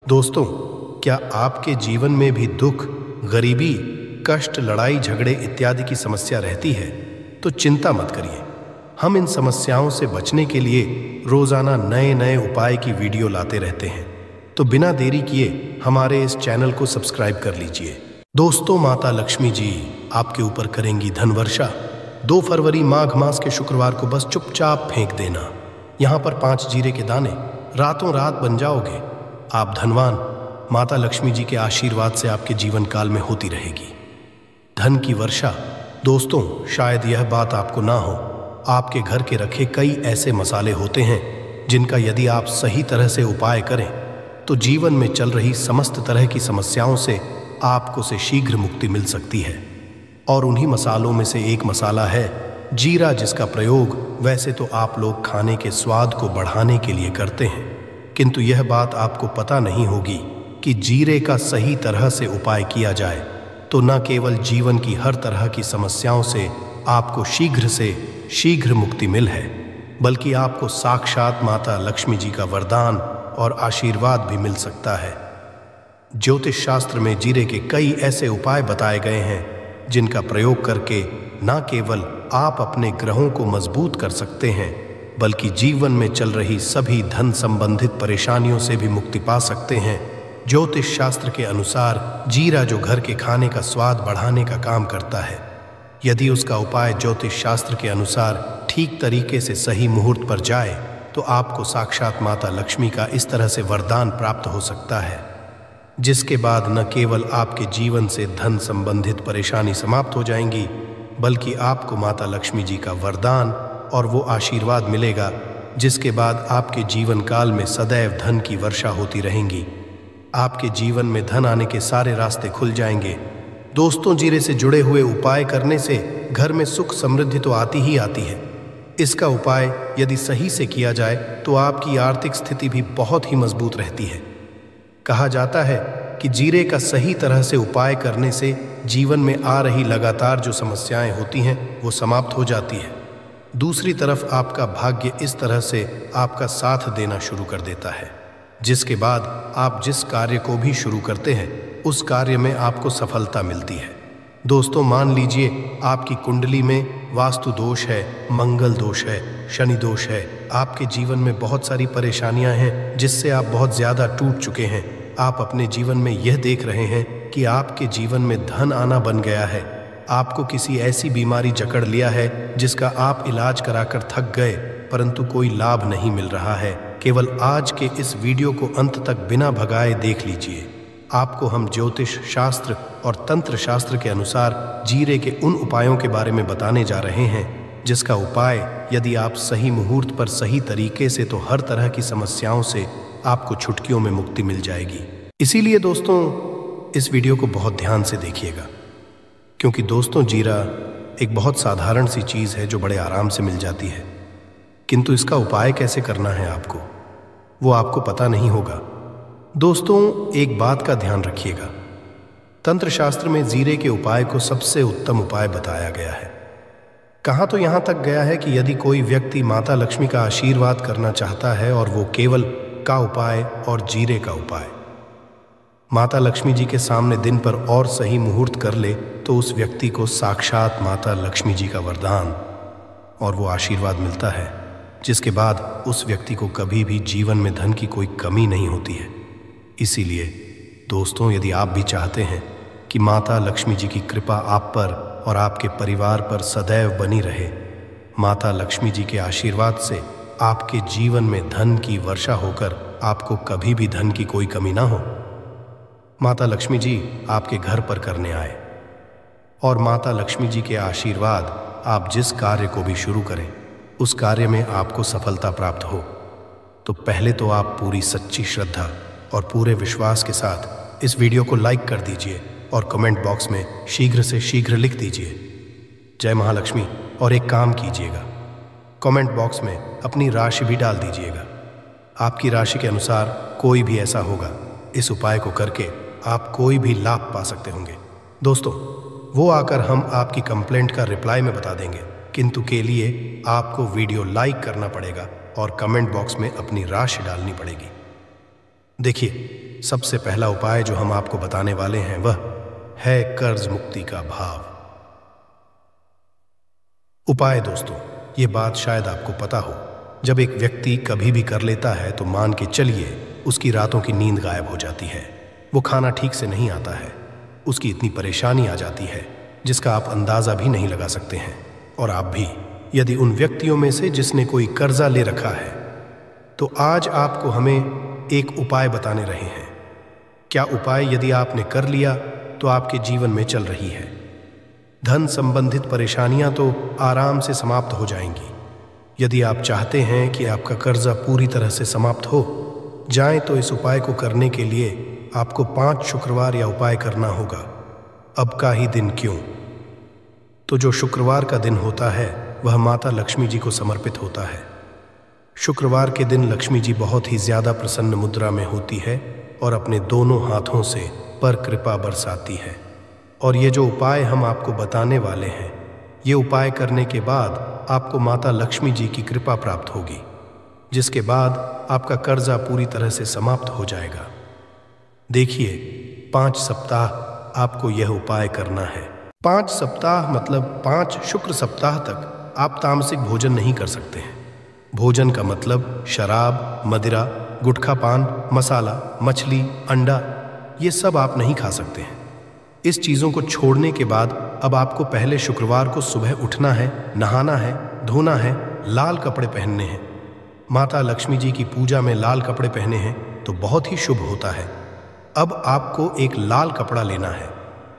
दोस्तों, क्या आपके जीवन में भी दुख, गरीबी, कष्ट, लड़ाई झगड़े इत्यादि की समस्या रहती है? तो चिंता मत करिए। हम इन समस्याओं से बचने के लिए रोजाना नए नए उपाय की वीडियो लाते रहते हैं। तो बिना देरी किए हमारे इस चैनल को सब्सक्राइब कर लीजिए। दोस्तों, माता लक्ष्मी जी आपके ऊपर करेंगी धन वर्षा। 2 फरवरी माघ मास के शुक्रवार को बस चुपचाप फेंक देना। यहाँ पर 5 जीरे के दाने, रातों रात बन जाओगे आप धनवान। माता लक्ष्मी जी के आशीर्वाद से आपके जीवन काल में होती रहेगी धन की वर्षा। दोस्तों, शायद यह बात आपको ना हो, आपके घर के रखे कई ऐसे मसाले होते हैं जिनका यदि आप सही तरह से उपाय करें तो जीवन में चल रही समस्त तरह की समस्याओं से आपको से शीघ्र मुक्ति मिल सकती है। और उन्हीं मसालों में से एक मसाला है जीरा, जिसका प्रयोग वैसे तो आप लोग खाने के स्वाद को बढ़ाने के लिए करते हैं, किंतु यह बात आपको पता नहीं होगी कि जीरे का सही तरह से उपाय किया जाए तो न केवल जीवन की हर तरह की समस्याओं से आपको शीघ्र से शीघ्र मुक्ति मिल है, बल्कि आपको साक्षात माता लक्ष्मी जी का वरदान और आशीर्वाद भी मिल सकता है। ज्योतिष शास्त्र में जीरे के कई ऐसे उपाय बताए गए हैं जिनका प्रयोग करके न केवल आप अपने ग्रहों को मजबूत कर सकते हैं, बल्कि जीवन में चल रही सभी धन संबंधित परेशानियों से भी मुक्ति पा सकते हैं। ज्योतिष शास्त्र के अनुसार जीरा जो घर के खाने का स्वाद बढ़ाने का काम करता है, यदि उसका उपाय ज्योतिष शास्त्र के अनुसार ठीक तरीके से सही मुहूर्त पर जाए तो आपको साक्षात माता लक्ष्मी का इस तरह से वरदान प्राप्त हो सकता है, जिसके बाद न केवल आपके जीवन से धन संबंधित परेशानी समाप्त हो जाएंगी, बल्कि आपको माता लक्ष्मी जी का वरदान और वो आशीर्वाद मिलेगा जिसके बाद आपके जीवन काल में सदैव धन की वर्षा होती रहेंगी। आपके जीवन में धन आने के सारे रास्ते खुल जाएंगे। दोस्तों, जीरे से जुड़े हुए उपाय करने से घर में सुख समृद्धि तो आती ही आती है। इसका उपाय यदि सही से किया जाए तो आपकी आर्थिक स्थिति भी बहुत ही मजबूत रहती है। कहा जाता है कि जीरे का सही तरह से उपाय करने से जीवन में आ रही लगातार जो समस्याएं होती हैं वो समाप्त हो जाती है। दूसरी तरफ आपका भाग्य इस तरह से आपका साथ देना शुरू कर देता है, जिसके बाद आप जिस कार्य को भी शुरू करते हैं उस कार्य में आपको सफलता मिलती है। दोस्तों, मान लीजिए आपकी कुंडली में वास्तु दोष है, मंगल दोष है, शनि दोष है, आपके जीवन में बहुत सारी परेशानियां हैं जिससे आप बहुत ज़्यादा टूट चुके हैं। आप अपने जीवन में यह देख रहे हैं कि आपके जीवन में धन आना बन गया है, आपको किसी ऐसी बीमारी जकड़ लिया है जिसका आप इलाज कराकर थक गए परंतु कोई लाभ नहीं मिल रहा है। केवल आज के इस वीडियो को अंत तक बिना भगाए देख लीजिए। आपको हम ज्योतिष शास्त्र और तंत्र शास्त्र के अनुसार जीरे के उन उपायों के बारे में बताने जा रहे हैं जिसका उपाय यदि आप सही मुहूर्त पर सही तरीके से तो हर तरह की समस्याओं से आपको चुटकियों में मुक्ति मिल जाएगी। इसीलिए दोस्तों, इस वीडियो को बहुत ध्यान से देखिएगा, क्योंकि दोस्तों जीरा एक बहुत साधारण सी चीज़ है जो बड़े आराम से मिल जाती है, किंतु इसका उपाय कैसे करना है आपको वो आपको पता नहीं होगा। दोस्तों, एक बात का ध्यान रखिएगा, तंत्र शास्त्र में जीरे के उपाय को सबसे उत्तम उपाय बताया गया है। कहाँ तो यहाँ तक गया है कि यदि कोई व्यक्ति माता लक्ष्मी का आशीर्वाद करना चाहता है और वो केवल का उपाय और जीरे का उपाय माता लक्ष्मी जी के सामने दिन पर और सही मुहूर्त कर ले तो उस व्यक्ति को साक्षात माता लक्ष्मी जी का वरदान और वो आशीर्वाद मिलता है, जिसके बाद उस व्यक्ति को कभी भी जीवन में धन की कोई कमी नहीं होती है। इसीलिए दोस्तों, यदि आप भी चाहते हैं कि माता लक्ष्मी जी की कृपा आप पर और आपके परिवार पर सदैव बनी रहे, माता लक्ष्मी जी के आशीर्वाद से आपके जीवन में धन की वर्षा होकर आपको कभी भी धन की कोई कमी ना हो, माता लक्ष्मी जी आपके घर पर करने आए और माता लक्ष्मी जी के आशीर्वाद आप जिस कार्य को भी शुरू करें उस कार्य में आपको सफलता प्राप्त हो, तो पहले तो आप पूरी सच्ची श्रद्धा और पूरे विश्वास के साथ इस वीडियो को लाइक कर दीजिए और कमेंट बॉक्स में शीघ्र से शीघ्र लिख दीजिए जय महालक्ष्मी। और एक काम कीजिएगा, कमेंट बॉक्स में अपनी राशि भी डाल दीजिएगा। आपकी राशि के अनुसार कोई भी ऐसा होगा, इस उपाय को करके आप कोई भी लाभ पा सकते होंगे। दोस्तों, वो आकर हम आपकी कंप्लेंट का रिप्लाई में बता देंगे, किंतु के लिए आपको वीडियो लाइक करना पड़ेगा और कमेंट बॉक्स में अपनी राशि डालनी पड़ेगी। देखिए, सबसे पहला उपाय जो हम आपको बताने वाले हैं वह है कर्ज मुक्ति का भाव। उपाय दोस्तों, ये बात शायद आपको पता हो, जब एक व्यक्ति कभी भी कर लेता है तो मान के चलिए उसकी रातों की नींद गायब हो जाती है, वो खाना ठीक से नहीं आता है, उसकी इतनी परेशानी आ जाती है जिसका आप अंदाजा भी नहीं लगा सकते हैं। और आप भी यदि उन व्यक्तियों में से जिसने कोई कर्जा ले रखा है, तो आज आपको हमें एक उपाय बताने रहे हैं। क्या उपाय यदि आपने कर लिया तो आपके जीवन में चल रही है। धन संबंधित परेशानियां तो आराम से समाप्त हो जाएंगी। यदि आप चाहते हैं कि आपका कर्जा पूरी तरह से समाप्त हो जाए तो इस उपाय को करने के लिए आपको 5 शुक्रवार या उपाय करना होगा। अब का ही दिन क्यों? तो जो शुक्रवार का दिन होता है वह माता लक्ष्मी जी को समर्पित होता है। शुक्रवार के दिन लक्ष्मी जी बहुत ही ज्यादा प्रसन्न मुद्रा में होती है और अपने दोनों हाथों से पर कृपा बरसाती है। और ये जो उपाय हम आपको बताने वाले हैं, ये उपाय करने के बाद आपको माता लक्ष्मी जी की कृपा प्राप्त होगी, जिसके बाद आपका कर्जा पूरी तरह से समाप्त हो जाएगा। देखिए, 5 सप्ताह आपको यह उपाय करना है। 5 सप्ताह मतलब 5 शुक्र सप्ताह तक आप तामसिक भोजन नहीं कर सकते हैं। भोजन का मतलब शराब, मदिरा, गुटखा पान, मसाला, मछली, अंडा, ये सब आप नहीं खा सकते हैं। इस चीज़ों को छोड़ने के बाद अब आपको पहले शुक्रवार को सुबह उठना है, नहाना है, धोना है, लाल कपड़े पहनने हैं। माता लक्ष्मी जी की पूजा में लाल कपड़े पहने हैं तो बहुत ही शुभ होता है। अब आपको एक लाल कपड़ा लेना है।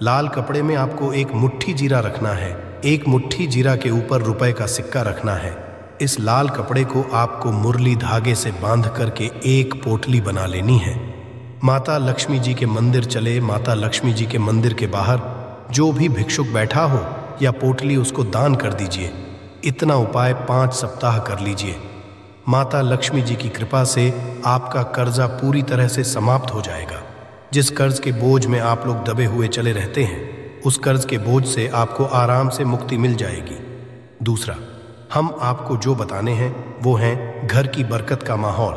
लाल कपड़े में आपको एक मुट्ठी जीरा रखना है। एक मुट्ठी जीरा के ऊपर रुपए का सिक्का रखना है। इस लाल कपड़े को आपको मुरली धागे से बांध करके एक पोटली बना लेनी है। माता लक्ष्मी जी के मंदिर चले, माता लक्ष्मी जी के मंदिर के बाहर जो भी भिक्षुक बैठा हो या पोटली उसको दान कर दीजिए। इतना उपाय 5 सप्ताह कर लीजिए। माता लक्ष्मी जी की कृपा से आपका कर्जा पूरी तरह से समाप्त हो जाएगा। जिस कर्ज के बोझ में आप लोग दबे हुए चले रहते हैं, उस कर्ज के बोझ से आपको आराम से मुक्ति मिल जाएगी। दूसरा, हम आपको जो बताने हैं वो हैं घर की बरकत का माहौल।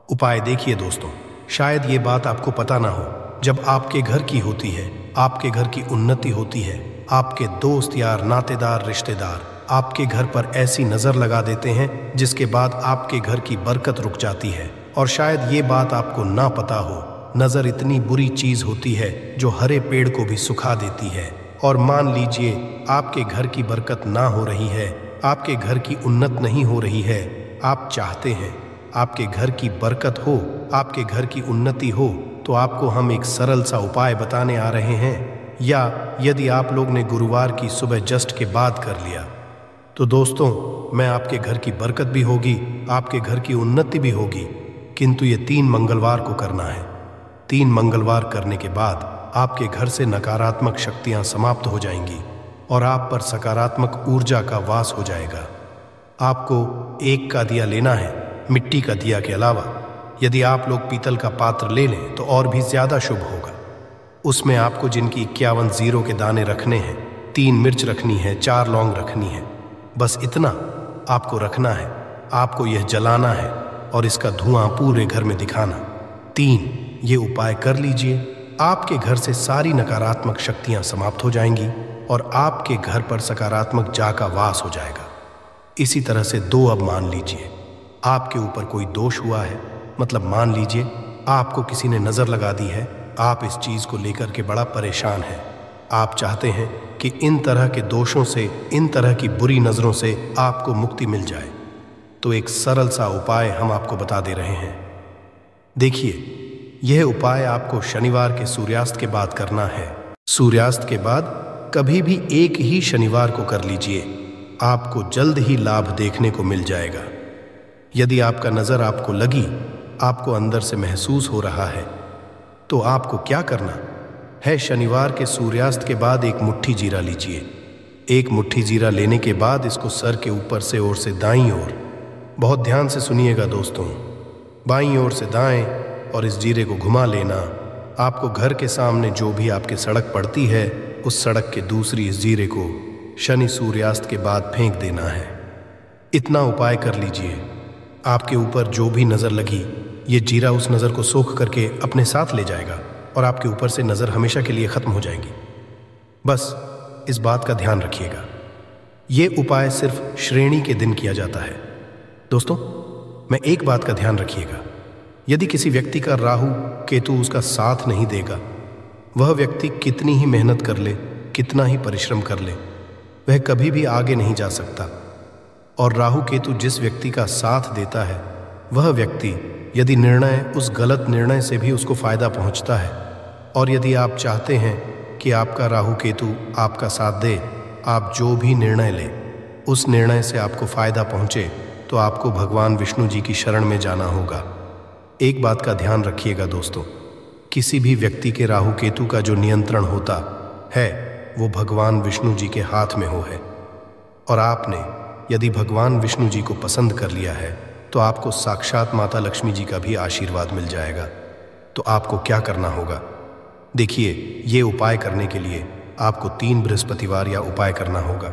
उपाय देखिए दोस्तों, शायद ये बात आपको पता ना हो, जब आपके घर की होती है, आपके घर की उन्नति होती है, आपके दोस्त यार, नातेदार, रिश्तेदार आपके घर पर ऐसी नज़र लगा देते हैं जिसके बाद आपके घर की बरकत रुक जाती है। और शायद ये बात आपको ना पता हो, नज़र इतनी बुरी चीज़ होती है जो हरे पेड़ को भी सुखा देती है। और मान लीजिए आपके घर की बरकत ना हो रही है, आपके घर की उन्नत नहीं हो रही है, आप चाहते हैं आपके घर की बरकत हो, आपके घर की उन्नति हो, तो आपको हम एक सरल सा उपाय बताने आ रहे हैं। या यदि आप लोग ने गुरुवार की सुबह जस्ट के बाद कर लिया तो दोस्तों, मैं आपके घर की बरकत भी होगी, आपके घर की उन्नति भी होगी। किंतु ये 3 मंगलवार को करना है। 3 मंगलवार करने के बाद आपके घर से नकारात्मक शक्तियां समाप्त हो जाएंगी और आप पर सकारात्मक ऊर्जा का वास हो जाएगा। आपको 1 का दिया लेना है, मिट्टी का दिया के अलावा। यदि आप लोग पीतल का पात्र ले लें तो और भी ज्यादा शुभ होगा। उसमें आपको जिनकी 51 जीरो के दाने रखने हैं, 3 मिर्च रखनी है, 4 लौंग रखनी है, बस इतना आपको रखना है। आपको यह जलाना है और इसका धुआं पूरे घर में दिखाना। 3 ये उपाय कर लीजिए, आपके घर से सारी नकारात्मक शक्तियां समाप्त हो जाएंगी और आपके घर पर सकारात्मक जा का वास हो जाएगा। इसी तरह से 2 अब मान लीजिए आपके ऊपर कोई दोष हुआ है, मतलब मान लीजिए आपको किसी ने नज़र लगा दी है, आप इस चीज़ को लेकर के बड़ा परेशान हैं। आप चाहते हैं कि इन तरह के दोषों से, इन तरह की बुरी नज़रों से आपको मुक्ति मिल जाए, तो एक सरल सा उपाय हम आपको बता दे रहे हैं। देखिए, यह उपाय आपको शनिवार के सूर्यास्त के बाद करना है। सूर्यास्त के बाद कभी भी एक ही शनिवार को कर लीजिए, आपको जल्द ही लाभ देखने को मिल जाएगा। यदि आपका नज़र आपको लगी, आपको अंदर से महसूस हो रहा है, तो आपको क्या करना है? शनिवार के सूर्यास्त के बाद 1 मुट्ठी जीरा लीजिए। 1 मुट्ठी जीरा लेने के बाद इसको सर के ऊपर से ओर से दाईं ओर, बहुत ध्यान से सुनिएगा दोस्तों, बाईं ओर से दाएं, और इस जीरे को घुमा लेना। आपको घर के सामने जो भी आपके सड़क पड़ती है, उस सड़क के दूसरी इस जीरे को शनि सूर्यास्त के बाद फेंक देना है। इतना उपाय कर लीजिए। आपके ऊपर जो भी नज़र लगी ये जीरा उस नज़र को सोख करके अपने साथ ले जाएगा और आपके ऊपर से नज़र हमेशा के लिए ख़त्म हो जाएगी। बस इस बात का ध्यान रखिएगा। ये उपाय सिर्फ श्रेणी के दिन किया जाता है। दोस्तों, मैं एक बात का ध्यान रखिएगा, यदि किसी व्यक्ति का राहु केतु उसका साथ नहीं देगा, वह व्यक्ति कितनी ही मेहनत कर ले, कितना ही परिश्रम कर ले, वह कभी भी आगे नहीं जा सकता। और राहु केतु जिस व्यक्ति का साथ देता है, वह व्यक्ति यदि निर्णय उस गलत निर्णय से भी उसको फायदा पहुंचता है। और यदि आप चाहते हैं कि आपका राहु केतु आपका साथ दे, आप जो भी निर्णय लें उस निर्णय से आपको फायदा पहुंचे, तो आपको भगवान विष्णु जी की शरण में जाना होगा। एक बात का ध्यान रखिएगा दोस्तों, किसी भी व्यक्ति के राहु केतु का जो नियंत्रण होता है वो भगवान विष्णु जी के हाथ में हो है। और आपने यदि भगवान विष्णु जी को पसंद कर लिया है तो आपको साक्षात माता लक्ष्मी जी का भी आशीर्वाद मिल जाएगा। तो आपको क्या करना होगा? देखिए, ये उपाय करने के लिए आपको 3 बृहस्पतिवार या उपाय करना होगा।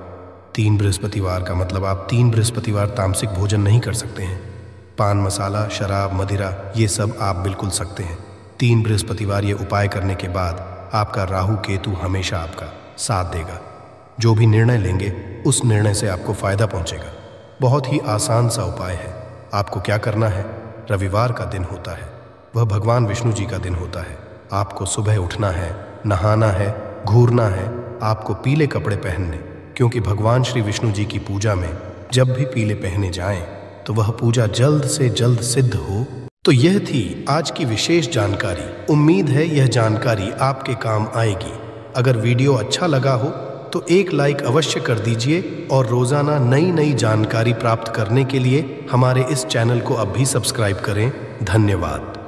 3 बृहस्पतिवार का मतलब आप 3 बृहस्पतिवार तामसिक भोजन नहीं कर सकते हैं। पान मसाला, शराब, मदिरा ये सब आप बिल्कुल सकते हैं। 3 बृहस्पतिवार ये उपाय करने के बाद आपका राहु केतु हमेशा आपका साथ देगा। जो भी निर्णय लेंगे उस निर्णय से आपको फायदा पहुंचेगा। बहुत ही आसान सा उपाय है। आपको क्या करना है? रविवार का दिन होता है, वह भगवान विष्णु जी का दिन होता है। आपको सुबह उठना है, नहाना है, घूरना है, आपको पीले कपड़े पहनने, क्योंकि भगवान श्री विष्णु जी की पूजा में जब भी पीले पहने जाएं तो वह पूजा जल्द से जल्द सिद्ध हो। तो यह थी आज की विशेष जानकारी। उम्मीद है यह जानकारी आपके काम आएगी। अगर वीडियो अच्छा लगा हो तो एक लाइक अवश्य कर दीजिए और रोजाना नई नई जानकारी प्राप्त करने के लिए हमारे इस चैनल को अब भी सब्सक्राइब करें। धन्यवाद।